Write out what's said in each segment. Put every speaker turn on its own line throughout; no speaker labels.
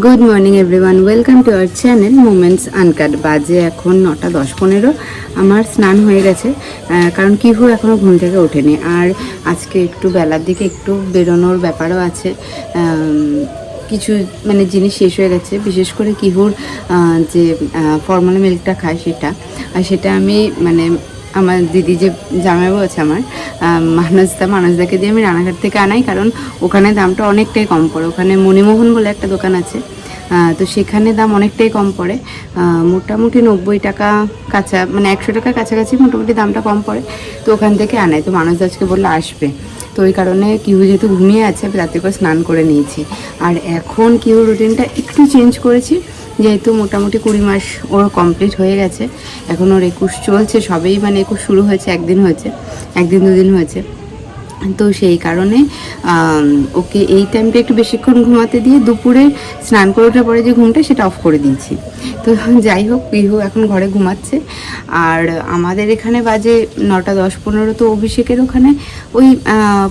Good morning everyone, welcome to our channel moments uncut. বাজে এখন 9:10-15। আমার স্নান হয়ে গেছে, কারণ কিহু এখনও ঘুম থেকে ওঠেনি। আর আজকে একটু বেলার দিকে একটু বেরোনোর ব্যাপারও আছে। কিছু মানে জিনিস শেষ হয়ে গেছে, বিশেষ করে কিহুর যে ফর্মুলা মিল্কটা খায় সেটা আমি মানে আমার দিদি যে জামাইবাবু আছে আমার মানসদাকে দিয়ে আমি রানাঘাট থেকে আনাই, কারণ ওখানে দামটা অনেকটাই কম পড়ে। ওখানে মণিমোহন বলে একটা দোকান আছে, তো সেখানে দাম অনেকটাই কম পড়ে, মোটামুটি 90 টাকা কাঁচা, মানে 100 টাকা কাছাকাছি মোটামুটি দামটা কম পড়ে। তো ওখান থেকে আনাই। তো মানসদা আজকে বললে আসবে, তো ওই কারণে কিহু যেহেতু ঘুমিয়ে আছে রাতে করে স্নান করে নিয়েছি। আর এখন কিহুর রুটিনটা একটু চেঞ্জ করেছি, যেহেতু মোটামুটি 20 মাস ওর কমপ্লিট হয়ে গেছে। এখন ওর 21 চলছে, সবেই মানে 21 শুরু হয়েছে, একদিন দুদিন হয়েছে। তো সেই কারণে ওকে এই টাইমটা একটু বেশিক্ষণ ঘুমাতে দিয়ে দুপুরে স্নান করে ওঠার পরে যে ঘুমটা সেটা অফ করে দিয়েছি। তো যাই হোক, পিহু এখন ঘরে ঘুমাচ্ছে। আর আমাদের এখানে বাজে 9:10-15। তো অভিষেকের ওখানে ওই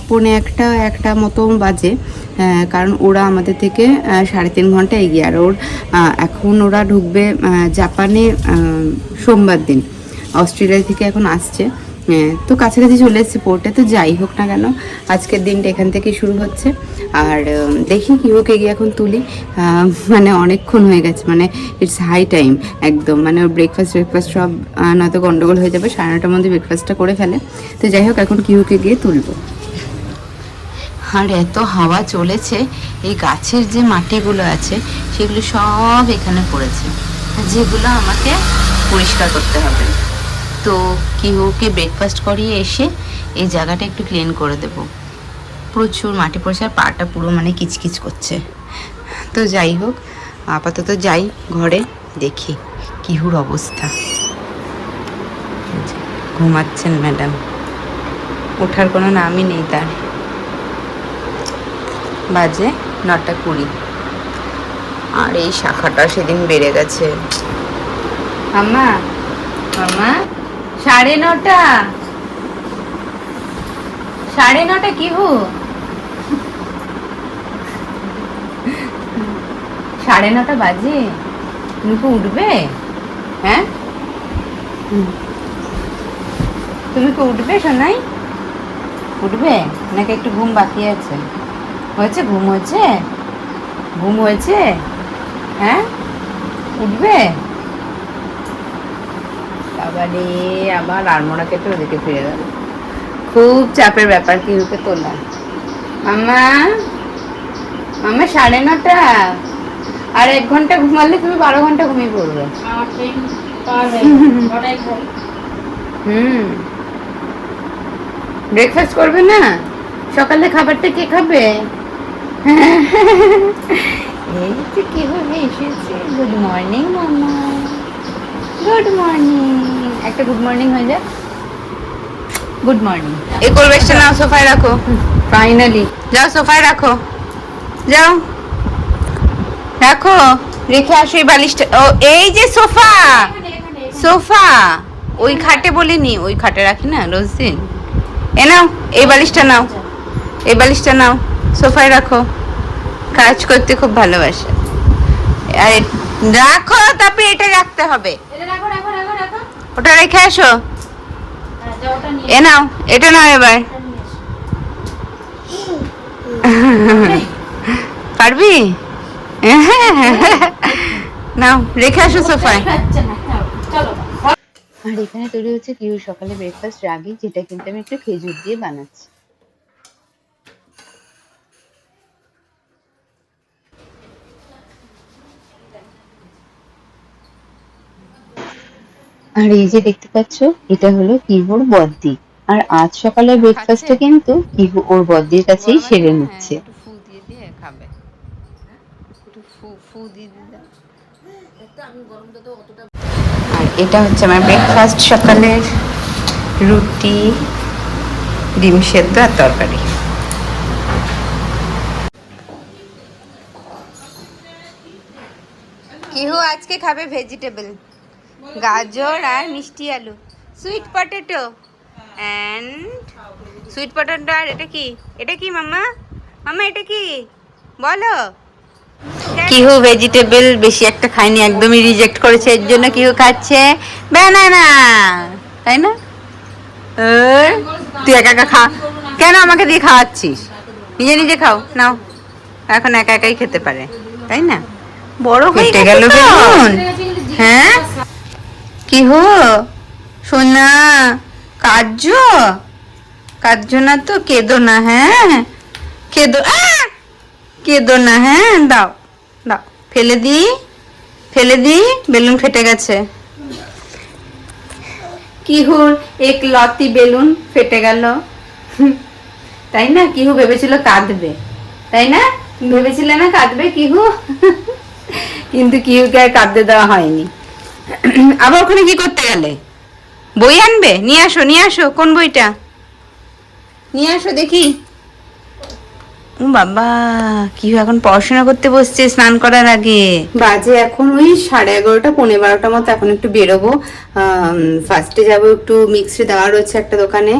1:45 মতো বাজে, কারণ ওরা আমাদের থেকে 3.5 ঘন্টা এগিয়ে। আর এখন ওরা ঢুকবে জাপানে সোমবার দিন, অস্ট্রেলিয়া থেকে এখন আসছে। তো কাছাকাছি চলে এসেছে পোর্টে। তো যাই হোক না কেন, আজকের দিনটা এখান থেকেই শুরু হচ্ছে। আর দেখি কিহুকে গিয়ে এখন তুলি, মানে অনেকক্ষণ হয়ে গেছে, মানে ইটস হাই টাইম একদম। মানে ওর ব্রেকফাস্ট সব নয়তো গন্ডগোল হয়ে যাবে, 9:30টার মধ্যে ব্রেকফাস্টটা করে ফেলে। তো যাই হোক, এখন কিহুকে গিয়ে তুলবো। আর এত হাওয়া চলেছে, এই গাছের যে মাটিগুলো আছে সেগুলো সব এখানে পড়েছে, যেগুলো আমাকে পরিষ্কার করতে হবে। তো কিহুকে ব্রেকফাস্ট করিয়ে এসে এই জায়গাটা একটু ক্লিন করে দেব। প্রচুর মাটি পড়েছে আর পাটা পুরো মানে কিচকিচ করছে। তো যাই হোক, আপাতত যাই ঘরে, দেখি কিহুর অবস্থা। ঘুমাচ্ছেন ম্যাডাম, ওঠার কোনো নামই নেই তার। বাজে 9:20। আর এই শাখাটা সেদিন বেড়ে গেছে। মামা 9:30, 9:30 কিহু, 9:30 বাজে। তুমি কি উঠবে? হ্যাঁ, তুমি কি উঠবে সোনাই? উঠবে নাকি একটু ঘুম বাকি আছে? হয়েছে ঘুম হয়েছে? হ্যাঁ, উঠবে? বাবা রে, আবার আড়মোড়া কেটে ওদিকে ফিরে গেল। খুব চাপের ব্যাপার কিহুকে তোলা। মামা 9:30। আর 1 ঘন্টা ঘুমালে তুমি 12 ঘন্টা ঘুমিয়ে পড়বে। ব্রেকফাস্ট করবে না? সকালে খাবারটা কে খাবে? এই তো কিভাবে এসেছে। গুড মর্নিং মামা, গুড মর্নিং। একটা গুড মর্নিং হয়ে যায়। Good morning. এই কোলবেসটা নাও, সোফায় রাখো। ফাইনালি যাও, সোফায় রাখো, যাও রাখো, রেখে আসো এই বালিশটা। ও এই যে সোফা ওই খাটে বলিনি, ওই খাটে রাখি না রোজ দিন। এ নাও, এই বালিশটা নাও, সোফায় রাখো। কাজ করতে খুব ভালোবাসে। আর রাখো, তারপরে এটা রাখতে হবে। ওটা রেখে আসো। এ নাও, এটা নাও এবার। পারবি? নাও, রেখে আসো সোফায়। আর এখানে তৈরি হচ্ছে কিউ সকালে ব্রেকফাস্ট রাগি, যেটা কিন্তু আমি একটু খেজুর দিয়ে বানাচ্ছি। আর এই যে দেখতে পাচ্ছ, এটা হলো কিহুর বদ্দি। আর আজ সকালে ব্রেকফাস্টে কিন্তু কিহু ওর বদ্দির কাছেই সেরে নিচ্ছে। ফু দিয়ে দিয়ে খাবে, একটু ফু দিয়ে দিলাম। আর এটা হচ্ছে আমার ব্রেকফাস্ট সকালের, রুটি, ডিম সেদ্ধ আর তরকারি। কিহু আজকে খাবে ভেজিটেবল, গাজর আর মিষ্টি আলু, sweet potato and sweet potato. আর এটা কি মাম্মা? এটা কি বলো? কিহু ভেজিটেবল বেশি একটা খায়নি, একদমই রিজেক্ট করেছে, এর জন্য কিহু খাচ্ছে ব্যানানা, তাই না? তুই একা একা খা, কেন আমাকে দিয়ে খাওয়াচ্ছিস? নিজে নিজে খাও, নাও। এখন একা একাই খেতে পারে, তাই না? বড় হয়ে গেল বেলুন। হ্যাঁ কিহু সোনা, কাঁদছো? কাঁদছো না তো, কেঁদো না, হ্যাঁ কেঁদো, কেঁদো না, হ্যাঁ দাও দাও, ফেলে দি, ফেলে দি, বেলুন ফেটে গেছে। কিহুর এক লতি বেলুন ফেটে গেল, তাই না? কিহু ভেবেছিল কাঁদবে, তাই না? ভেবেছিলে না কাঁদবে কিহু? কিন্তু কিহুকে আর কাঁদতে দেওয়া হয়নি। আবার ওখানে কি করতে গেলে? বই আনবে? নিয়ে আসো, নিয়ে আসো, কোন বইটা নিয়ে আসো দেখি। ও বাবা, কি এখন পড়াশোনা করতে বসছে স্নান করার আগে। বাজে এখন ওই 11:30 11:15 মতো। এখন একটু বেরোবো, ফার্স্টে যাবো, একটু মিক্সি দেওয়া রয়েছে একটা দোকানে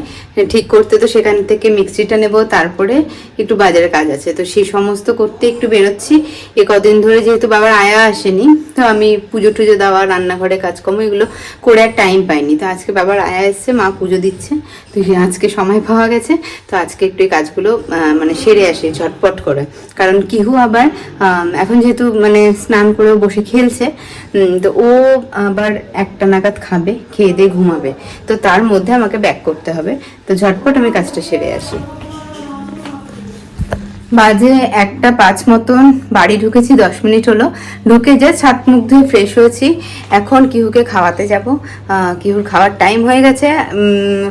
ঠিক করতে, তো সেখান থেকে মিক্সিটা নেব, তারপরে একটু বাজারের কাজ আছে, তো সেই সমস্ত করতে একটু বেরোচ্ছি। এ কদিন ধরে যেহেতু বাবার আয়া আসেনি, তো আমি পুজো টুজো দেওয়া, রান্নাঘরে কাজকর্ম এগুলো করে আর টাইম পাইনি। তো আজকে বাবার আয়া এসছে, মা পুজো দিচ্ছে, তো আজকে সময় পাওয়া গেছে, তো আজকে একটু এই কাজগুলো মানে সেরে আসি ঝটপট করে। কারণ কিহু আবার এখন যেহেতু মানে স্নান করে বসে খেলছে, তো ও আবার 1টা নাগাদ খাবে, খেয়ে দিয়ে ঘুমাবে, তো তার মধ্যে আমাকে ব্যাক করতে হবে, তো ঝটপট আমি কাজটা সেরে আসি। বাজে 1:05 মতন, বাড়ি ঢুকেছি, 10 মিনিট হলো। ঢুকে যা হাত মুখ ধুয়ে ফ্রেশ হয়েছি, এখন কিহুকে খাওয়াতে যাব। কিহুর খাওয়ার টাইম হয়ে গেছে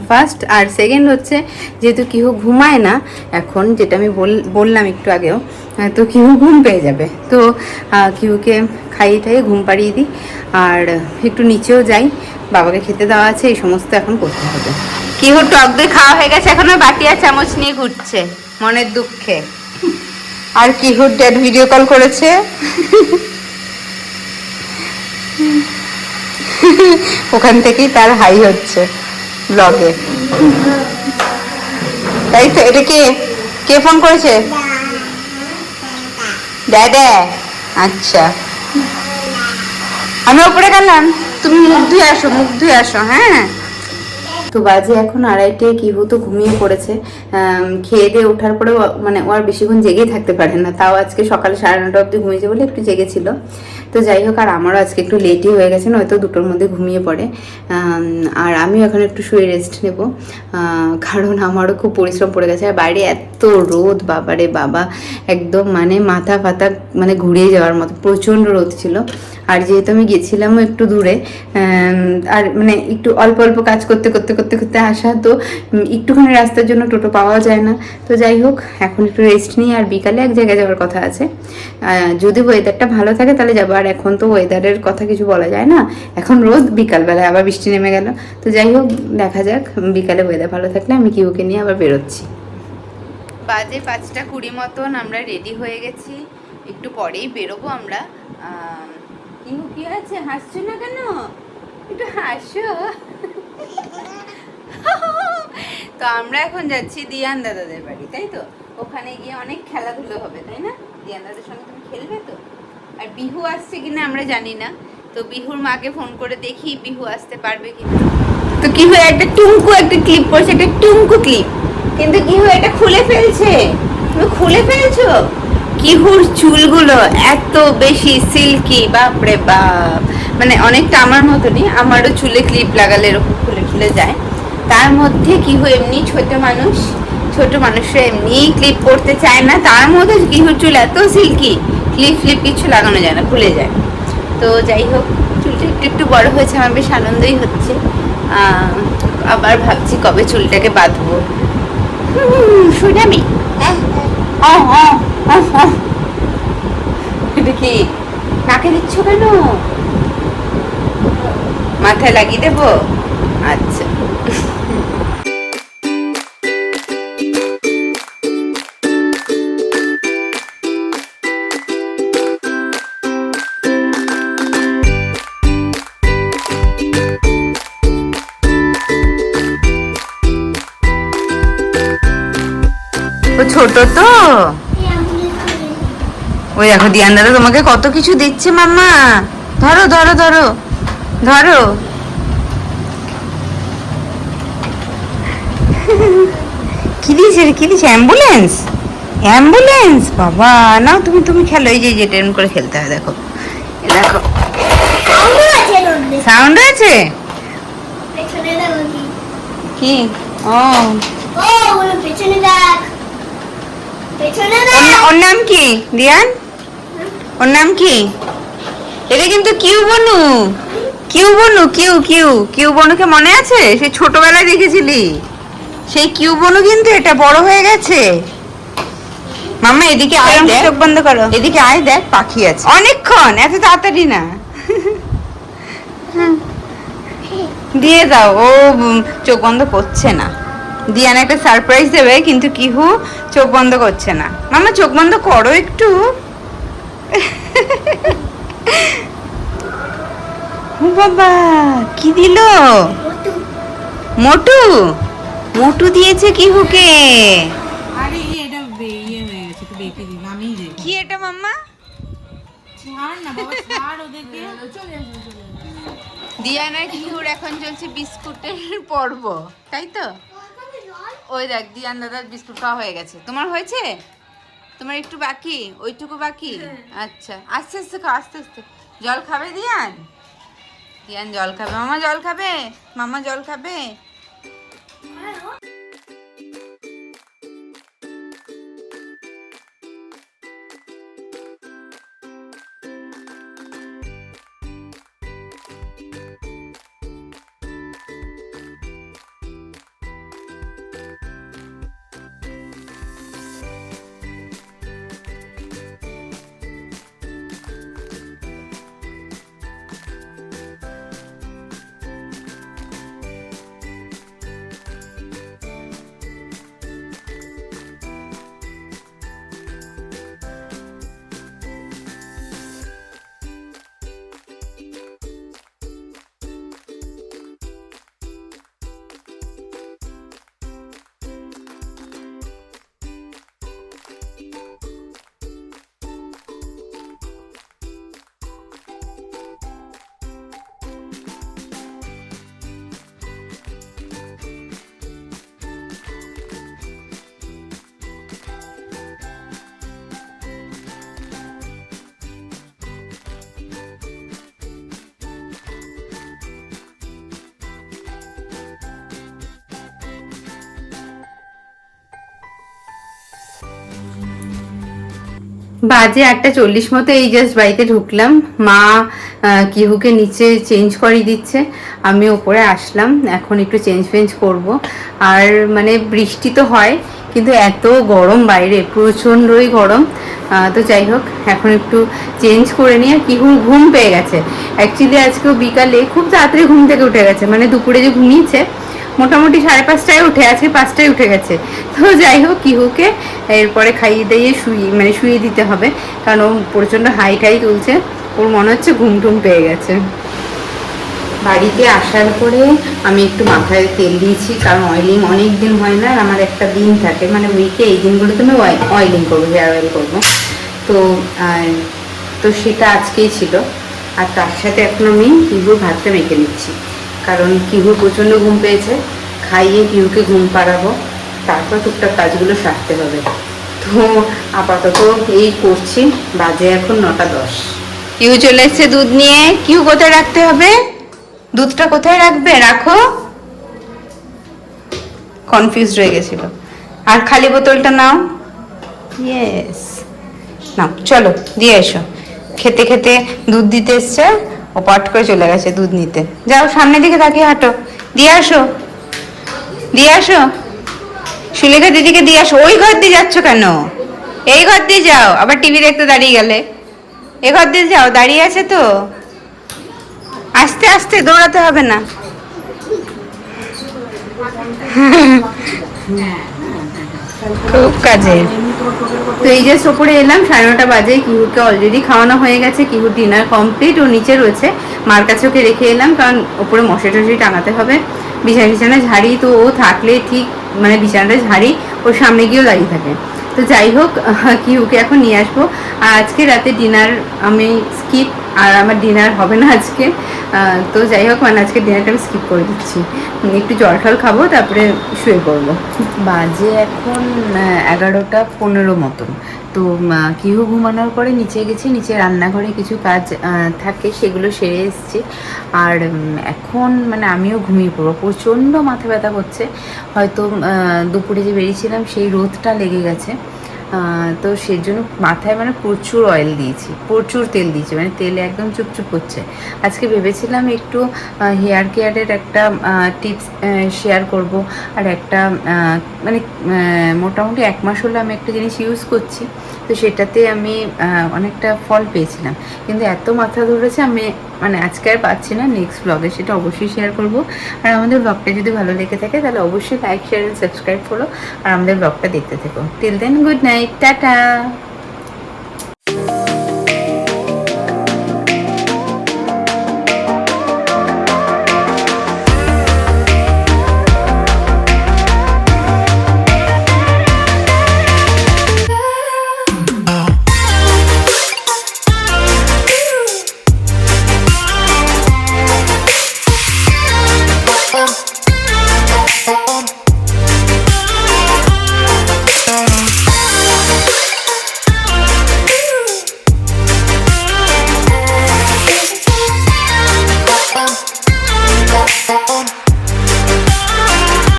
ফার্স্ট, আর সেকেন্ড হচ্ছে যেহেতু কিহু ঘুমায় না এখন, যেটা আমি বললাম একটু আগেও, তো কিহু ঘুম পেয়ে যাবে, তো কিহুকে খাইয়ে টাইয়ে ঘুম পাড়িয়ে দিই, আর একটু নিচেও যাই, বাবাকে খেতে দেওয়া আছে, এই সমস্ত এখন করতে হবে। কিহুর টক দই খাওয়া হয়ে গেছে, এখনো বাটি আর চামচ নিয়ে ঘুরছে মনের দুঃখে। আর কিহুর ড্যাড ভিডিও কল করেছে, ওখান থেকেই তার হাই হচ্ছে ব্লগে, তাই তো? এটা কে কে ফোন করেছে? ড্যাডা, আচ্ছা আমি উপরে গেলাম, তুমি মুখ ধুয়ে আসো, মুখ ধুয়ে আসো, হ্যাঁ। তো বাজে এখন 2:30, কিহু তো ঘুমিয়ে পড়েছে, খেয়ে দিয়ে ওঠার পরে মানে ও আর বেশিক্ষণ জেগেই থাকতে পারে না, তাও আজকে সকালে 9:30 অবধি ঘুমিয়েছে বলে একটু জেগেছিল। তো যাই হোক, আর আমারও আজকে একটু লেটই হয়ে গেছে, নয়তো 2টোর মধ্যে ঘুমিয়ে পড়ে। আর আমিও এখন একটু শুয়ে রেস্ট নেব, কারণ আমারও খুব পরিশ্রম পড়ে গেছে, আর বাইরে এত রোদ, বাবারে বাবা, একদম মানে মাথা ফাতা মানে ঘুরিয়ে যাওয়ার মতো প্রচণ্ড রোদ ছিল। আর যেহেতু আমি গেছিলামও একটু দূরে, আর মানে একটু অল্প অল্প কাজ করতে করতে করতে করতে আসা, তো একটুখানি রাস্তার জন্য টোটো পাওয়া যায় না। তো যাই হোক, এখন একটু রেস্ট নিই, আর বিকালে এক জায়গায় যাওয়ার কথা আছে, যদি ওয়েদারটা ভালো থাকে তাহলে যাবো। আর এখন তো ওয়েদারের কথা কিছু বলা যায় না, এখন রোদ, বিকালবেলায় আবার বৃষ্টি নেমে গেল, তো যাই হোক দেখা যাক, বিকালে ওয়েদার ভালো থাকলে আমি কিউকে নিয়ে আবার বেরোচ্ছি। বাজে 5:20 মতন, আমরা রেডি হয়ে গেছি, একটু পরেই বেরোবো আমরা। কি আছে, হাসছো না কেন? একটু হাসো। তো আমরা এখন যাচ্ছি দিয়ান দাদাদের বাড়ি, তাই তো? ওখানে গিয়ে অনেক খেলাধুলো হবে, তাই না? দিয়ান দাদার সঙ্গে তুমি খেলবে তো। আর বিহু আসছে কিনা আমরা জানি না, তো বিহুর মাকে ফোন করে দেখি বিহু আসতে পারবে কিনা। তো কি হয়ে একটা টুমকু একটা ক্লিপ পড়ছে, একটা টুমকু ক্লিপ, কিন্তু কি হয়ে এটা খুলে ফেলছে। তুমি খুলে ফেলছো? কিহুর চুলগুলো এত বেশি সিল্কি, বাপরে বাপ, মানে অনেকটা আমার মতনই, আমারও চুলে ক্লিপ লাগালে এরকম খুলে খুলে যায়। তার মধ্যে কিহু এমনি ছোট মানুষরা এমনি ক্লিপ পরতে চায় না, তার মধ্যে কিহুর চুল এত সিল্কি, ক্লিপ ফ্লিপ কিছু লাগানো যায় না, খুলে যায়। তো যাই হোক, চুলটা একটু একটু বড় হয়েছে, আমার বেশ আনন্দই হচ্ছে। আবার ভাবছি কবে চুলটাকে বাঁধবো। শুনামি এটা কি নাকে দিচ্ছ কেন? মাথায় লাগিয়ে দেবো? আচ্ছা। ও ছোট তো, ওই দেখো দিয়ান দাদা তোমাকে কত কিছু দিচ্ছে মাম্মা। ধরো ধরো ধরো ধরো। কি দিয়েছে রে, কি দিয়েছে? অ্যাম্বুলেন্স, অ্যাম্বুলেন্স বাবা। নাও তুমি তুমি খেলো, এই যে যেটা এরকম করে খেলতে হয়। দেখো দেখো সাউন্ড আছে কি? ও ওর নাম কি দিয়ান? ওর নাম কি? এটা কিন্তু কিউ বনু, কিউ বনু, কিউ কিউ কিউ বনুকে মনে আছে? সে ছোটবেলায় দেখেছিলি সেই কিউ বনু, কিন্তু এটা বড় হয়ে গেছে। মাম্মা এদিকে আয়, দেখ, চোখ বন্ধ করো, এদিকে আয়, দেখ পাখি আছে। অনেকক্ষণ, এত তাড়াতাড়ি না। দিয়ে দাও, ও চোখ বন্ধ করছে না। দিয়ান একটা সারপ্রাইজ দেবে, কিন্তু কিহু চোখ বন্ধ করছে না। মামা চোখ বন্ধ করো একটু। ও বাবা, কি দিল? মোটু, মোটু দিয়েছে কিহুকে।
আরে এটা ইয়ে হয়ে গেছে, একটু বেঁকে দিন, আমিই দেখি।
কি এটা মাম্মা?
ছাড় না বাবা, ছাড় ওদেরকে।
দিয়ান আর কিহুর এখন চলছে বিস্কুটের পর্ব, তাই তো? ওই দেখ দিয়ান দাদার বিস্কুট খাওয়া হয়ে গেছে। তোমার হয়েছে? তোমার একটু বাকি, ওইটুকু বাকি। আচ্ছা, আস্তে আস্তে খাও, আস্তে আস্তে। জল খাবে দিয়ান? দিয়ান জল খাবে। মামা জল খাবে? মামা জল খাবে? বাজে 8:40 মতো, এই জাস্ট বাড়িতে ঢুকলাম। মা কিহুকে নিচে চেঞ্জ করিয়ে দিচ্ছে, আমি ওপরে আসলাম। এখন একটু চেঞ্জ ফেঞ্জ করব। আর মানে বৃষ্টি তো হয়, কিন্তু এত গরম বাইরে, প্রচণ্ডই গরম। তো যাই হোক, এখন একটু চেঞ্জ করে নিয়ে, কিহুর ঘুম পেয়ে গেছে। অ্যাকচুয়ালি আজকেও বিকালে খুব তাড়াতাড়ি ঘুম থেকে উঠে গেছে, মানে দুপুরে যে ঘুমিয়েছে মোটামুটি 5:30টায় উঠে, আজকে 5টায় উঠে গেছে। তো যাই হোক, কিহুকে এরপরে খাইয়ে দিয়ে শুইয়ে দিতে হবে, কারণ ও প্রচণ্ড হাই তুলছে। ওর মনে হচ্ছে ঘুম টুম পেয়ে গেছে। বাড়িতে আসার পরে আমি একটু মাথায় তেল দিয়েছি, কারণ অয়েলিং অনেক দিন হয় না। আর আমার একটা দিন থাকে, মানে উইকে এই দিনগুলোতে আমি অয়েলিং করবো, হেয়ার অয়েল করবো। তো তো সেটা আজকেই ছিল। আর তার সাথে এখন আমি কিহুর ভাতটা মেখে নিচ্ছি, কারণ কিহুর প্রচণ্ড ঘুম পেয়েছে। খাইয়ে কিহুকে ঘুম পাড়াবো, তারপর টুকটাক কাজগুলো সারতে হবে। তো আপাতত এই করছি। বাজে এখন 9:10। কিহু চলে এসছে দুধ নিয়ে। কিহু কোথায় রাখতে হবে? দুধটা কোথায় রাখবে? রাখো। কনফিউজ হয়ে গেছিল। আর খালি বোতলটা নাও। ইয়েস, নাও, চলো দিয়ে এসো। খেতে খেতে দুধ দিতে এসছে, ও পাট করে চলে গেছে দুধ নিতে। যাও সামনের দিকে তাকিয়ে হাঁটো, দিয়ে আসো, দিয়ে আসো। সুলেখা দিদিকে দিয়ে আসো। ওই ঘর দিয়ে যাচ্ছ কেন? এই ঘর দিয়ে যাও। আবার টিভি দেখতে দাঁড়িয়ে গেলে। এ ঘর দিয়ে যাও, দাঁড়িয়ে আছে তো। আস্তে আস্তে, দৌড়াতে হবে না। খুব কাজে। তো এই যে ওপরে এলাম, 9:30 বাজে। কিহুকে অলরেডি খাওয়ানো হয়ে গেছে, কিহুর ডিনার কমপ্লিট। ও নিচে রয়েছে, মার কাছে ওকে রেখে এলাম, কারণ ওপরে মশারি টশারি টাঙাতে হবে। বিছানা ঝাড়ি, তো ও থাকলে ঠিক মানে বিছানাটা ঝাড়ি ওর সামনে গিয়েও দাঁড়িয়ে থাকে। তো যাই হোক, কিউকে এখন নিয়ে আসবো। আর আজকে রাতে ডিনার আমি স্কিপ, আর আমার ডিনার হবে না আজকে। তো যাই হোক, মানে আজকে ডিনারটা আমি স্কিপ করে দিচ্ছি। একটু জল টল খাবো, তারপরে শুয়ে পড়বো। বাজে এখন 11টা 15 মতন। তো কিহু ঘুমানোর পরে নিচে গেছি, নিচে রান্নাঘরে কিছু কাজ থাকে, সেগুলো সেরে এসেছি। আর এখন মানে আমিও ঘুমিয়ে পড়বো, প্রচণ্ড মাথা ব্যথা করছে। হয়তো দুপুরে যে বেরিয়েছিলাম সেই রোদটা লেগে গেছে। তো সেই জন্য মাথায় মানে প্রচুর অয়েল দিয়েছি, প্রচুর তেল দিয়েছি, মানে তেলে একদম চুপচুপ করছে। আজকে ভেবেছিলাম একটু হেয়ার কেয়ারের একটা টিপস শেয়ার করব। আর একটা মানে মোটামুটি 1 মাস হলো আমি একটা জিনিস ইউজ করছি, তো সেটাতে আমি অনেকটা ফল পেয়েছিলাম। কিন্তু এত মাথা ধরেছে, আমি মানে আজকে আর পাচ্ছি না। নেক্সট ব্লগে সেটা অবশ্যই শেয়ার করব। আর আমাদের ব্লগটা যদি ভালো লেগে থাকে তাহলে অবশ্যই লাইক, শেয়ার অ্যান্ড সাবস্ক্রাইব করো, আর আমাদের ব্লগটা দেখতে থেকো। Till then, good night, tata.